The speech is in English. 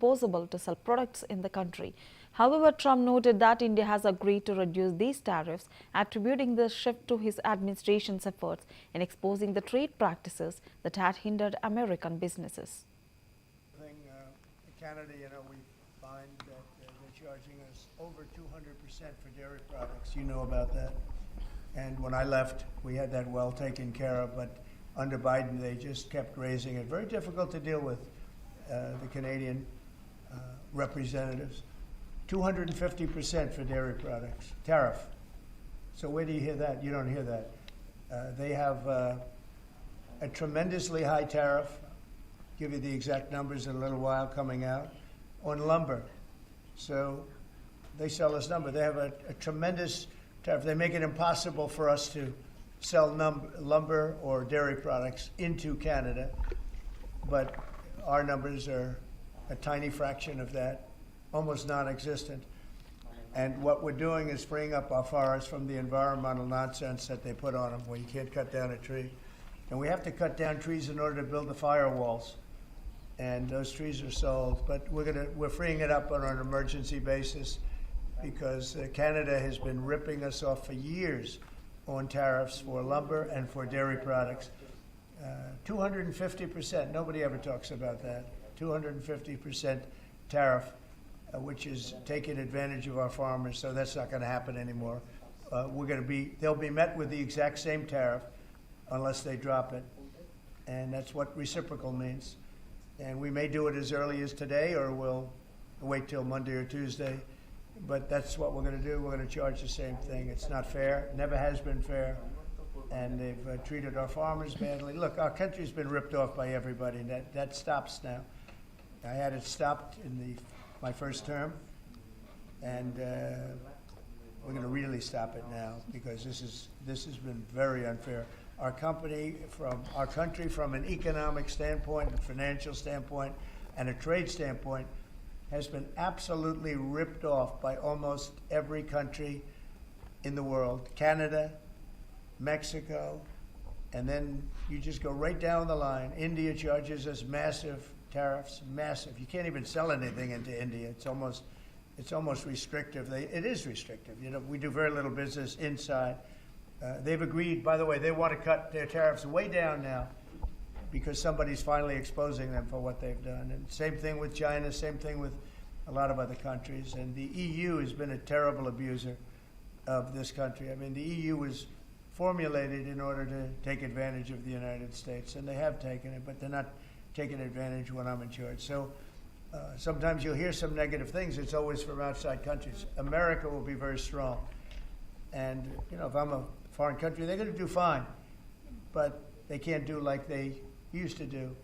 possible to sell products in the country. However, Trump noted that India has agreed to reduce these tariffs, attributing the shift to his administration's efforts in exposing the trade practices that had hindered American businesses. Canada, we find that they're charging us over 200% for dairy products. You know about that. And when I left, we had that well taken care of, but under Biden, they just kept raising it. Very difficult to deal with, the Canadian representatives. 250% for dairy products, tariff. So where do you hear that? You don't hear that. They have a tremendously high tariff. Give you the exact numbers in a little while coming out, on lumber. So they sell us lumber. They have a tremendous tariff. They make it impossible for us to sell lumber or dairy products into Canada, but our numbers are a tiny fraction of that, almost non-existent. And what we're doing is freeing up our forests from the environmental nonsense that they put on them, where you can't cut down a tree. And we have to cut down trees in order to build the firewalls. And those trees are sold, but we're freeing it up on an emergency basis because Canada has been ripping us off for years on tariffs for lumber and for dairy products. 250%, nobody ever talks about that. 250% tariff, which is taking advantage of our farmers, so that's not going to happen anymore. They'll be met with the exact same tariff unless they drop it, and that's what reciprocal means. And we may do it as early as today, or we'll wait till Monday or Tuesday. But that's what we're going to do. We're going to charge the same thing. It's not fair. Never has been fair. And they've treated our farmers badly. Look, our country's been ripped off by everybody. That stops now. I had it stopped in my first term. And we're going to really stop it now because this has been very unfair. Our country, from an economic standpoint, a financial standpoint, and a trade standpoint, has been absolutely ripped off by almost every country in the world. Canada, Mexico, and then you just go right down the line. India charges us massive tariffs, massive. You can't even sell anything into India. It's almost restrictive. It is restrictive. We do very little business inside. They've agreed, by the way, they want to cut their tariffs way down now because somebody's finally exposing them for what they've done. And same thing with China, same thing with a lot of other countries. And the EU has been a terrible abuser of this country. I mean, the EU was formulated in order to take advantage of the United States, and they have taken it, but they're not taking advantage when I'm in charge. So sometimes you'll hear some negative things. It's always from outside countries. America will be very strong. And, if I'm a foreign country, they're going to do fine, but they can't do like they used to do.